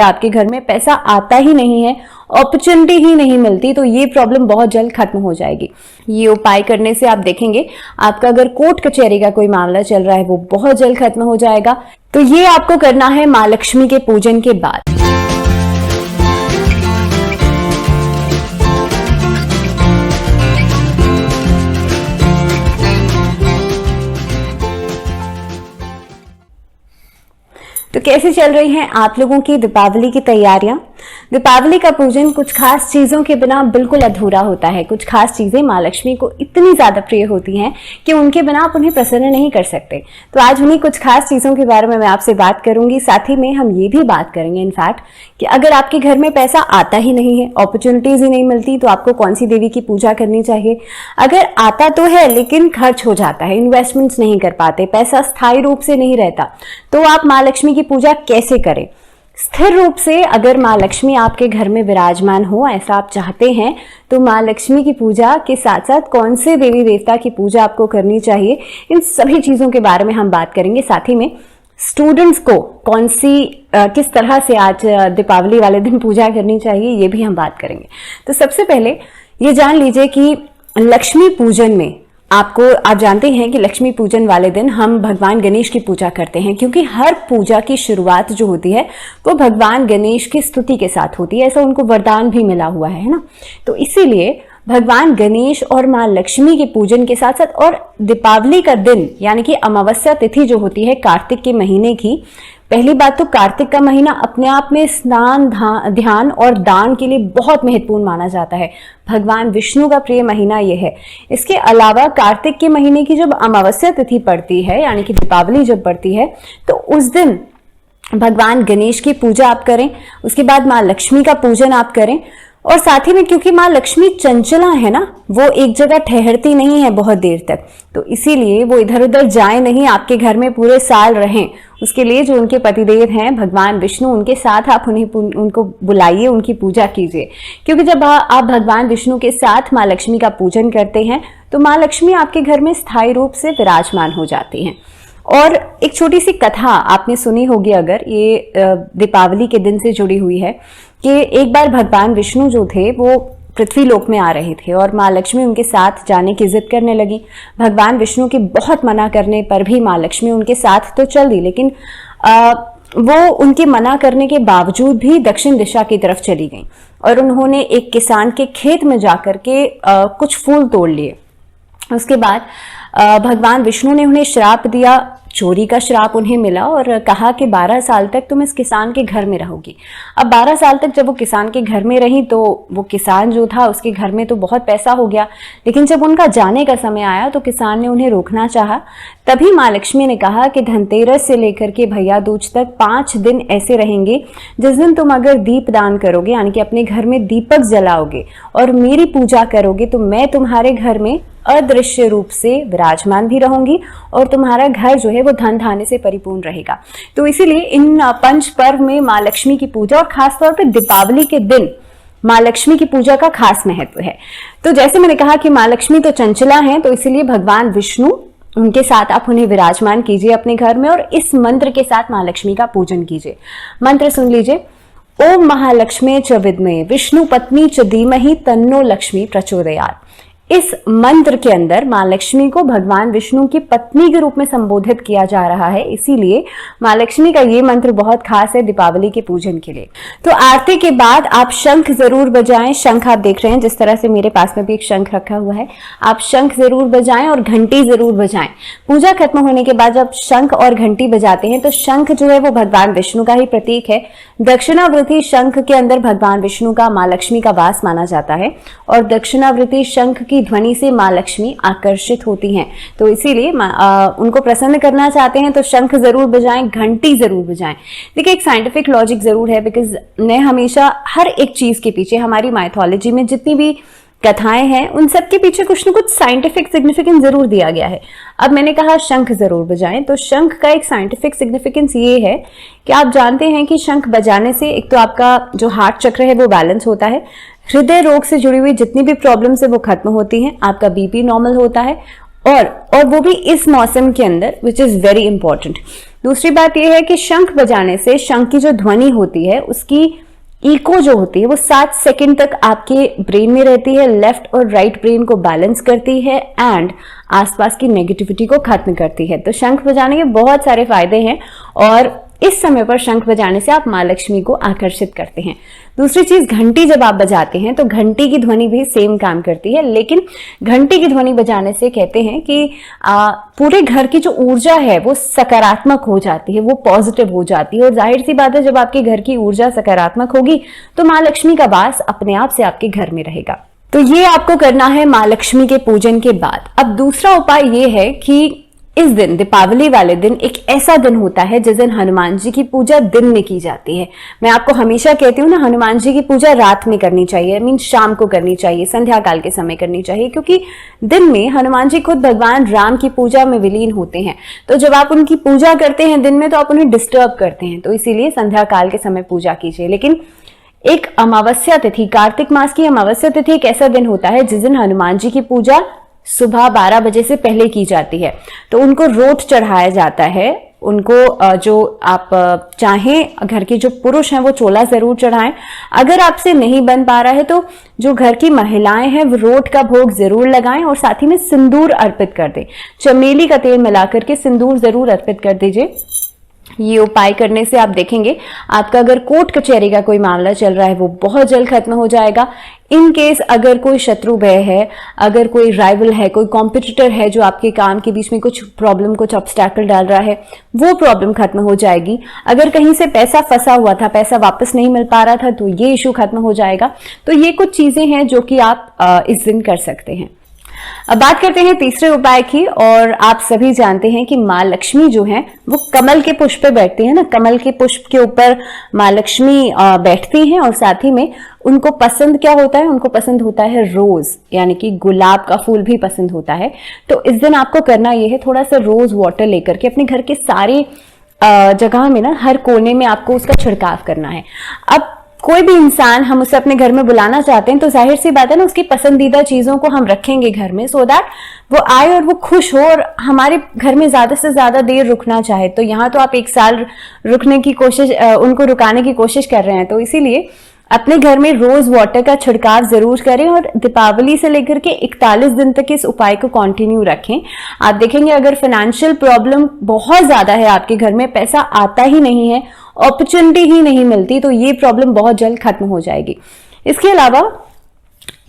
आपके घर में पैसा आता ही नहीं है, अपॉर्चुनिटी ही नहीं मिलती, तो ये प्रॉब्लम बहुत जल्द खत्म हो जाएगी। ये उपाय करने से आप देखेंगे आपका अगर कोर्ट कचहरी का कोई मामला चल रहा है वो बहुत जल्द खत्म हो जाएगा। तो ये आपको करना है मां लक्ष्मी के पूजन के बाद। तो कैसे चल रही हैं आप लोगों की दीपावली की तैयारियां? दीपावली का पूजन कुछ खास चीजों के बिना बिल्कुल अधूरा होता है। कुछ खास चीजें मां लक्ष्मी को इतनी ज्यादा प्रिय होती हैं कि उनके बिना आप उन्हें प्रसन्न नहीं कर सकते। तो आज उन्हीं कुछ खास चीजों के बारे में मैं आपसे बात करूंगी। साथ ही में हम ये भी बात करेंगे इनफैक्ट कि अगर आपके घर में पैसा आता ही नहीं है, अपॉर्चुनिटीज ही नहीं मिलती, तो आपको कौन सी देवी की पूजा करनी चाहिए। अगर आता तो है लेकिन खर्च हो जाता है, इन्वेस्टमेंट्स नहीं कर पाते, पैसा स्थायी रूप से नहीं रहता, तो आप मां लक्ष्मी की पूजा कैसे करें। स्थिर रूप से अगर मां लक्ष्मी आपके घर में विराजमान हो, ऐसा आप चाहते हैं, तो मां लक्ष्मी की पूजा के साथ साथ कौन से देवी देवता की पूजा आपको करनी चाहिए, इन सभी चीजों के बारे में हम बात करेंगे। साथ ही में स्टूडेंट्स को कौन सी किस तरह से आज दीपावली वाले दिन पूजा करनी चाहिए, ये भी हम बात करेंगे। तो सबसे पहले ये जान लीजिए कि लक्ष्मी पूजन में आप जानते हैं कि लक्ष्मी पूजन वाले दिन हम भगवान गणेश की पूजा करते हैं, क्योंकि हर पूजा की शुरुआत जो होती है वो भगवान गणेश की स्तुति के साथ होती है। ऐसा उनको वरदान भी मिला हुआ है ना। तो इसीलिए भगवान गणेश और मां लक्ष्मी के पूजन के साथ साथ और दीपावली का दिन यानी कि अमावस्या तिथि जो होती है कार्तिक के महीने की, पहली बात तो कार्तिक का महीना अपने आप में स्नान, ध्यान और दान के लिए बहुत महत्वपूर्ण माना जाता है। भगवान विष्णु का प्रिय महीना यह है। इसके अलावा कार्तिक के महीने की जब अमावस्या तिथि पड़ती है यानी कि दीपावली जब पड़ती है, तो उस दिन भगवान गणेश की पूजा आप करें, उसके बाद मां लक्ष्मी का पूजन आप करें। और साथ ही में क्योंकि मां लक्ष्मी चंचला है ना, वो एक जगह ठहरती नहीं है बहुत देर तक, तो इसीलिए वो इधर उधर जाए नहीं, आपके घर में पूरे साल रहें। उसके लिए जो उनके पतिदेव हैं भगवान विष्णु, उनके साथ आप उनको बुलाइए, उनकी पूजा कीजिए। क्योंकि जब आप भगवान विष्णु के साथ मां लक्ष्मी का पूजन करते हैं तो मां लक्ष्मी आपके घर में स्थायी रूप से विराजमान हो जाती हैं। और एक छोटी सी कथा आपने सुनी होगी, अगर ये दीपावली के दिन से जुड़ी हुई है, कि एक बार भगवान विष्णु जो थे वो पृथ्वी लोक में आ रहे थे और मां लक्ष्मी उनके साथ जाने की जिद करने लगी। भगवान विष्णु के बहुत मना करने पर भी मां लक्ष्मी उनके साथ तो चल दी, लेकिन वो उनके मना करने के बावजूद भी दक्षिण दिशा की तरफ चली गई और उन्होंने एक किसान के खेत में जाकर के कुछ फूल तोड़ लिए। उसके बाद भगवान विष्णु ने उन्हें श्राप दिया, चोरी का श्राप उन्हें मिला और कहा कि 12 साल तक तुम इस किसान के घर में रहोगी। अब 12 साल तक जब वो किसान के घर में रही तो वो किसान जो था उसके घर में तो बहुत पैसा हो गया, लेकिन जब उनका जाने का समय आया तो किसान ने उन्हें रोकना चाहा। तभी मां लक्ष्मी ने कहा कि धनतेरस से लेकर के भैया दूज तक 5 दिन ऐसे रहेंगे जिस दिन तुम अगर दीप दान करोगे यानी कि अपने घर में दीपक जलाओगे और मेरी पूजा करोगे तो मैं तुम्हारे घर में अदृश्य रूप से विराजमान भी रहूंगी और तुम्हारा घर जो है वो धन धान्य से परिपूर्ण रहेगा। तो इसीलिए इन पंच पर्व में मां लक्ष्मी की पूजा और खासतौर पर दीपावली के दिन मां लक्ष्मी की पूजा का खास महत्व है। तो जैसे मैंने कहा कि मां लक्ष्मी तो चंचला हैं, तो इसीलिए भगवान विष्णु उनके साथ आप उन्हें विराजमान कीजिए अपने घर में और इस मंत्र के साथ मां लक्ष्मी का पूजन कीजिए। मंत्र सुन लीजिए। ओम महालक्ष्मी च विद्महे विष्णु पत्नी च धीमहि तन्नो लक्ष्मी प्रचोदयात्। इस मंत्र के अंदर मां लक्ष्मी को भगवान विष्णु की पत्नी के रूप में संबोधित किया जा रहा है, इसीलिए मां लक्ष्मी का ये मंत्र बहुत खास है दीपावली के पूजन के लिए। तो आरती के बाद आप शंख जरूर बजाएं। शंख आप देख रहे हैं जिस तरह से मेरे पास में भी एक शंख रखा हुआ है, आप शंख जरूर बजाएं और घंटी जरूर बजाएं। पूजा खत्म होने के बाद जब शंख और घंटी बजाते हैं तो शंख जो है वो भगवान विष्णु का ही प्रतीक है। दक्षिणावृत्ति शंख के अंदर भगवान विष्णु का मां लक्ष्मी का वास माना जाता है और दक्षिणावृत्ति शंख की ध्वनि से मां लक्ष्मी आकर्षित होती हैं। तो इसीलिए उनको प्रसन्न करना चाहते हैं तो शंख जरूर बजाएं, घंटी जरूर बजाएं। देखिए एक साइंटिफिक लॉजिक जरूर है, बिकॉज मैं हमेशा हर एक चीज के पीछे, हमारी माइथोलॉजी में जितनी भी कथाएं हैं उन सब के पीछे कुछ न कुछ साइंटिफिक सिग्निफिकेंस जरूर दिया गया है। अब मैंने कहा शंख जरूर बजाएं, तो शंख का एक साइंटिफिक सिग्निफिकेंस ये है कि आप जानते हैं कि शंख बजाने से एक तो आपका जो हार्ट चक्र है वो बैलेंस होता है, हृदय रोग से जुड़ी हुई जितनी भी प्रॉब्लम्स है वो खत्म होती हैं, आपका बीपी नॉर्मल होता है और वो भी इस मौसम के अंदर, विच इज वेरी इंपॉर्टेंट। दूसरी बात यह है कि शंख बजाने से शंख की जो ध्वनि होती है उसकी इको जो होती है वो 7 सेकंड तक आपके ब्रेन में रहती है, लेफ्ट और राइट ब्रेन को बैलेंस करती है एंड आसपास की नेगेटिविटी को खत्म करती है। तो शंख बजाने के बहुत सारे फायदे हैं और इस समय पर शंख बजाने से आप माँ लक्ष्मी को आकर्षित करते हैं। दूसरी चीज, घंटी जब आप बजाते हैं तो घंटी की ध्वनि भी सेम काम करती है, लेकिन घंटी की ध्वनि बजाने से कहते हैं कि पूरे घर की जो ऊर्जा है वो सकारात्मक हो जाती है, वो पॉजिटिव हो जाती है। और जाहिर सी बात है, जब आपके घर की ऊर्जा सकारात्मक होगी तो माँ लक्ष्मी का वास अपने आप से आपके घर में रहेगा। तो ये आपको करना है माँ लक्ष्मी के पूजन के बाद। अब दूसरा उपाय ये है कि इस दिन, दीपावली वाले दिन, एक ऐसा दिन होता है जिस दिन हनुमान जी की पूजा दिन में की जाती है। मैं आपको हमेशा कहती हूँ ना, हनुमान जी की पूजा रात में करनी चाहिए, मीन शाम को करनी चाहिए, संध्या काल के समय करनी चाहिए, क्योंकि दिन में हनुमान जी खुद भगवान राम की पूजा में विलीन होते हैं। तो जब आप उनकी पूजा करते हैं दिन में तो आप उन्हें डिस्टर्ब करते हैं, तो इसीलिए संध्या काल के समय पूजा कीजिए। लेकिन एक अमावस्या तिथि, कार्तिक मास की अमावस्या तिथि एक ऐसा दिन होता है जिस दिन हनुमान जी की पूजा सुबह 12 बजे से पहले की जाती है। तो उनको रोट चढ़ाया जाता है, उनको जो आप चाहें घर के जो पुरुष हैं वो चोला जरूर चढ़ाएं। अगर आपसे नहीं बन पा रहा है तो जो घर की महिलाएं हैं वो रोट का भोग जरूर लगाएं और साथ ही में सिंदूर अर्पित कर दें। चमेली का तेल मिलाकर के सिंदूर जरूर अर्पित कर दीजिए। ये उपाय करने से आप देखेंगे आपका अगर कोर्ट कचहरी का कोई मामला चल रहा है वो बहुत जल्द खत्म हो जाएगा। इन केस अगर कोई शत्रु भय है, अगर कोई राइवल है, कोई कॉम्पिटिटर है जो आपके काम के बीच में कुछ प्रॉब्लम, कुछ ऑब्स्टैकल डाल रहा है, वो प्रॉब्लम खत्म हो जाएगी। अगर कहीं से पैसा फंसा हुआ था, पैसा वापस नहीं मिल पा रहा था, तो ये इशू खत्म हो जाएगा। तो ये कुछ चीजें हैं जो कि आप इस दिन कर सकते हैं। अब बात करते हैं तीसरे उपाय की। और आप सभी जानते हैं कि माँ लक्ष्मी जो है वो कमल के पुष्प पे बैठती है ना, कमल के पुष्प के ऊपर माँ लक्ष्मी बैठती हैं और साथ ही में उनको पसंद क्या होता है, उनको पसंद होता है रोज, यानी कि गुलाब का फूल भी पसंद होता है। तो इस दिन आपको करना यह है, थोड़ा सा रोज वाटर लेकर के अपने घर के सारे जगह में ना, हर कोने में आपको उसका छिड़काव करना है। अब कोई भी इंसान हम उसे अपने घर में बुलाना चाहते हैं तो जाहिर सी बात है ना, उसकी पसंदीदा चीजों को हम रखेंगे घर में, सो दैट वो आए और वो खुश हो और हमारे घर में ज्यादा से ज्यादा देर रुकना चाहे। तो यहाँ तो आप 1 साल रुकने की कोशिश, उनको रुकाने की कोशिश कर रहे हैं, तो इसीलिए अपने घर में रोज वाटर का छिड़काव जरूर करें और दीपावली से लेकर के 41 दिन तक इस उपाय को कंटिन्यू रखें। आप देखेंगे अगर फाइनेंशियल प्रॉब्लम बहुत ज्यादा है, आपके घर में पैसा आता ही नहीं है, अपॉर्चुनिटी ही नहीं मिलती, तो ये प्रॉब्लम बहुत जल्द खत्म हो जाएगी। इसके अलावा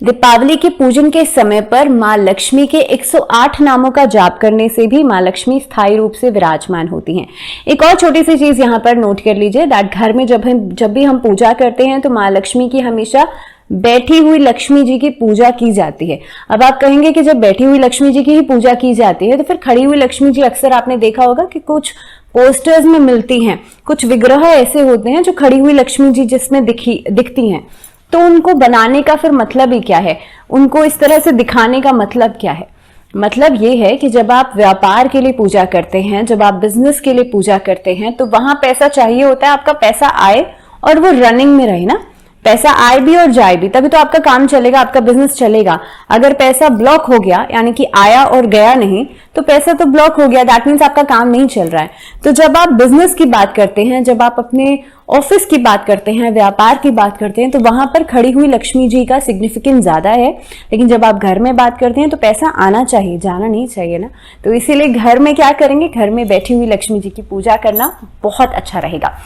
दीपावली के पूजन के समय पर माँ लक्ष्मी के 108 नामों का जाप करने से भी माँ लक्ष्मी स्थायी रूप से विराजमान होती हैं। एक और छोटी सी चीज यहाँ पर नोट कर लीजिए, दैट घर में जब भी हम पूजा करते हैं तो माँ लक्ष्मी की हमेशा बैठी हुई लक्ष्मी जी की पूजा की जाती है। अब आप कहेंगे कि जब बैठी हुई लक्ष्मी जी की ही पूजा की जाती है तो फिर खड़ी हुई लक्ष्मी जी अक्सर आपने देखा होगा कि कुछ पोस्टर्स में मिलती हैं, कुछ विग्रह ऐसे होते हैं जो खड़ी हुई लक्ष्मी जी जिसमें दिखती हैं। तो उनको बनाने का फिर मतलब ही क्या है, उनको इस तरह से दिखाने का मतलब क्या है? मतलब ये है कि जब आप व्यापार के लिए पूजा करते हैं, जब आप बिजनेस के लिए पूजा करते हैं, तो वहां पैसा चाहिए होता है, आपका पैसा आए और वो रनिंग में रहे ना, पैसा आए भी और जाए भी, तभी तो आपका काम चलेगा, आपका बिजनेस चलेगा। अगर पैसा ब्लॉक हो गया, यानी कि आया और गया नहीं, तो पैसा तो ब्लॉक हो गया, दैट मीन्स आपका काम नहीं चल रहा है। तो जब आप बिजनेस की बात करते हैं, जब आप अपने ऑफिस की बात करते हैं, व्यापार की बात करते हैं, तो वहां पर खड़ी हुई लक्ष्मी जी का सिग्निफिकेंस ज्यादा है। लेकिन जब आप घर में बात करते हैं तो पैसा आना चाहिए, जाना नहीं चाहिए ना। तो इसीलिए घर में क्या करेंगे, घर में बैठी हुई लक्ष्मी जी की पूजा करना बहुत अच्छा रहेगा।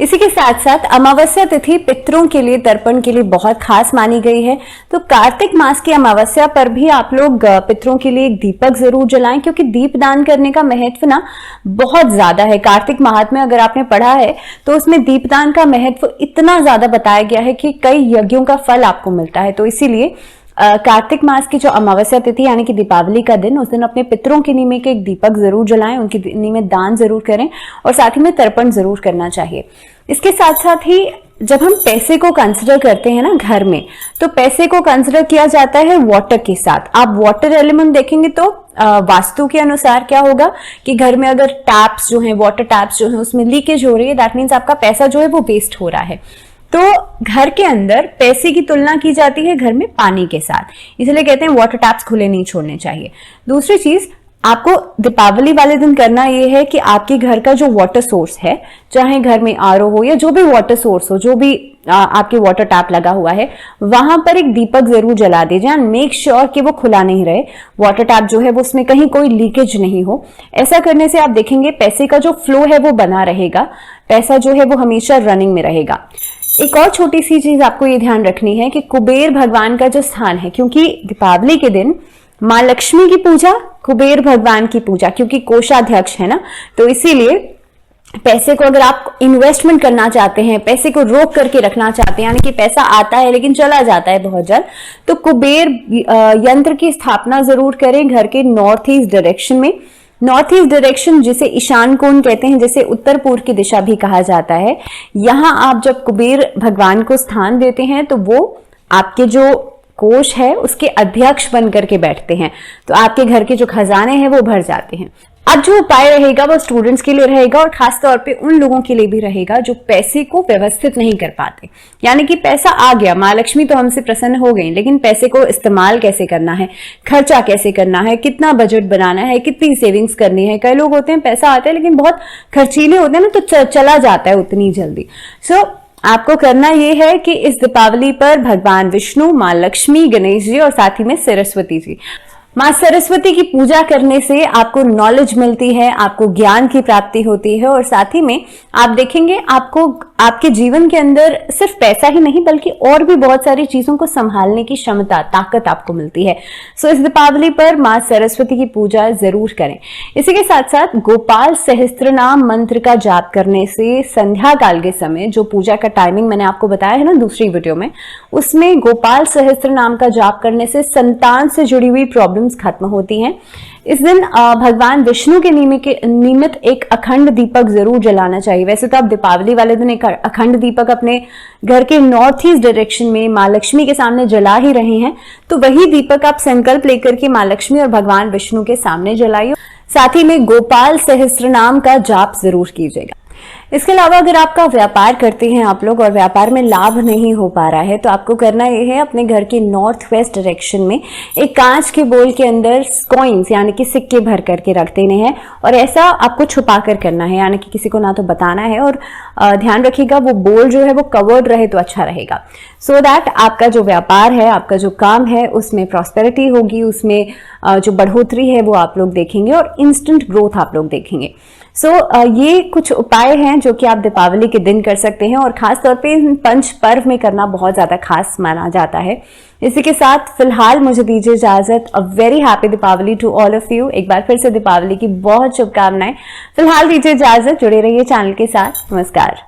इसी के साथ साथ अमावस्या तिथि पितरों के लिए, तर्पण के लिए बहुत खास मानी गई है। तो कार्तिक मास की अमावस्या पर भी आप लोग पितरों के लिए एक दीपक जरूर जलाएं, क्योंकि दीप दान करने का महत्व ना बहुत ज्यादा है। कार्तिक महात्म्य अगर आपने पढ़ा है तो उसमें दीपदान का महत्व इतना ज्यादा बताया गया है कि कई यज्ञों का फल आपको मिलता है। तो इसीलिए कार्तिक मास की जो अमावस्या तिथि यानी कि दीपावली का दिन, उस दिन अपने पितरों के निमित्त एक दीपक जरूर जलाएं, उनके निमित्त दान जरूर करें और साथ ही में तर्पण जरूर करना चाहिए। इसके साथ साथ ही जब हम पैसे को कंसिडर करते हैं ना घर में, तो पैसे को कंसिडर किया जाता है वाटर के साथ। आप वाटर एलिमेंट देखेंगे तो वास्तु के अनुसार क्या होगा कि घर में अगर टैप्स जो है, वाटर टैप्स जो है, उसमें लीकेज हो रही है, दैट मीन्स आपका पैसा जो है वो वेस्ट हो रहा है। तो घर के अंदर पैसे की तुलना की जाती है घर में पानी के साथ, इसलिए कहते हैं वाटर टैप्स खुले नहीं छोड़ने चाहिए। दूसरी चीज, आपको दीपावली वाले दिन करना यह है कि आपके घर का जो वाटर सोर्स है, चाहे घर में आरओ हो या जो भी वाटर सोर्स हो, जो भी आपके वाटर टैप लगा हुआ है, वहां पर एक दीपक जरूर जला दीजिए एंड मेक श्योर कि वो खुला नहीं रहे। वाटर टैप जो है वो उसमें कहीं कोई लीकेज नहीं हो। ऐसा करने से आप देखेंगे पैसे का जो फ्लो है वो बना रहेगा, पैसा जो है वो हमेशा रनिंग में रहेगा। एक और छोटी सी चीज आपको ये ध्यान रखनी है कि कुबेर भगवान का जो स्थान है, क्योंकि दीपावली के दिन मां लक्ष्मी की पूजा, कुबेर भगवान की पूजा, क्योंकि कोषाध्यक्ष है ना, तो इसीलिए पैसे को अगर आप इन्वेस्टमेंट करना चाहते हैं, पैसे को रोक करके रखना चाहते हैं, यानी कि पैसा आता है लेकिन चला जाता है बहुत जल्द, तो कुबेर यंत्र की स्थापना जरूर करें घर के नॉर्थ ईस्ट डायरेक्शन में। नॉर्थ ईस्ट डायरेक्शन जिसे ईशान कोण कहते हैं, जिसे उत्तर पूर्व की दिशा भी कहा जाता है, यहां आप जब कुबेर भगवान को स्थान देते हैं तो वो आपके जो कोष है उसके अध्यक्ष बन करके बैठते हैं, तो आपके घर के जो खजाने हैं वो भर जाते हैं। अब जो उपाय रहेगा वो स्टूडेंट्स के लिए रहेगा और खास तौर पे उन लोगों के लिए भी रहेगा जो पैसे को व्यवस्थित नहीं कर पाते, यानी कि पैसा आ गया, मां लक्ष्मी तो हमसे प्रसन्न हो गई, लेकिन पैसे को इस्तेमाल कैसे करना है, खर्चा कैसे करना है, कितना बजट बनाना है, कितनी सेविंग्स करनी है। कई लोग होते हैं पैसा आता है लेकिन बहुत खर्चीले होते हैं ना, तो चला जाता है उतनी जल्दी। सो आपको करना यह है कि इस दीपावली पर भगवान विष्णु, मां लक्ष्मी, गणेश जी और साथ ही में सरस्वती जी, मां सरस्वती की पूजा करने से आपको नॉलेज मिलती है, आपको ज्ञान की प्राप्ति होती है और साथ ही में आप देखेंगे आपको आपके जीवन के अंदर सिर्फ पैसा ही नहीं बल्कि और भी बहुत सारी चीजों को संभालने की क्षमता, ताकत आपको मिलती है। सो इस दीपावली पर मां सरस्वती की पूजा जरूर करें। इसी के साथ साथ गोपाल सहस्त्रनाम मंत्र का जाप करने से संध्या काल के समय, जो पूजा का टाइमिंग मैंने आपको बताया है ना दूसरी वीडियो में, उसमें गोपाल सहस्त्रनाम का जाप करने से संतान से जुड़ी हुई प्रॉब्लम्स खत्म होती हैं। इस दिन भगवान विष्णु के निमित्त एक अखंड दीपक जरूर जलाना चाहिए। वैसे तो आप दीपावली वाले दिन एक अखंड दीपक अपने घर के नॉर्थ ईस्ट डायरेक्शन में मां लक्ष्मी के सामने जला ही रहे हैं, तो वही दीपक आप संकल्प लेकर के मां लक्ष्मी और भगवान विष्णु के सामने जलाइए। साथ ही में गोपाल सहस्त्रनाम का जाप जरूर कीजिएगा। इसके अलावा अगर आपका व्यापार करते हैं आप लोग और व्यापार में लाभ नहीं हो पा रहा है, तो आपको करना यह है अपने घर के नॉर्थ वेस्ट डायरेक्शन में एक कांच के बोल के अंदर कॉइन्स यानी कि सिक्के भर करके रख देने हैं और ऐसा आपको छुपा कर करना है, यानी कि किसी को ना तो बताना है और ध्यान रखिएगा वो बोल जो है वो कवर्ड रहे तो अच्छा रहेगा, सो दैट आपका जो व्यापार है, आपका जो काम है उसमें प्रॉस्पेरिटी होगी, उसमें जो बढ़ोतरी है वो आप लोग देखेंगे और इंस्टेंट ग्रोथ आप लोग देखेंगे। सो ये कुछ उपाय हैं जो कि आप दीपावली के दिन कर सकते हैं और खास तौर पे पंच पर्व में करना बहुत ज्यादा खास माना जाता है। इसी के साथ फिलहाल मुझे दीजिए इजाजत। A very happy Deepavali to all of you. एक बार फिर से दीपावली की बहुत शुभकामनाएं। फिलहाल दीजिए इजाजत, जुड़े रहिए चैनल के साथ। नमस्कार।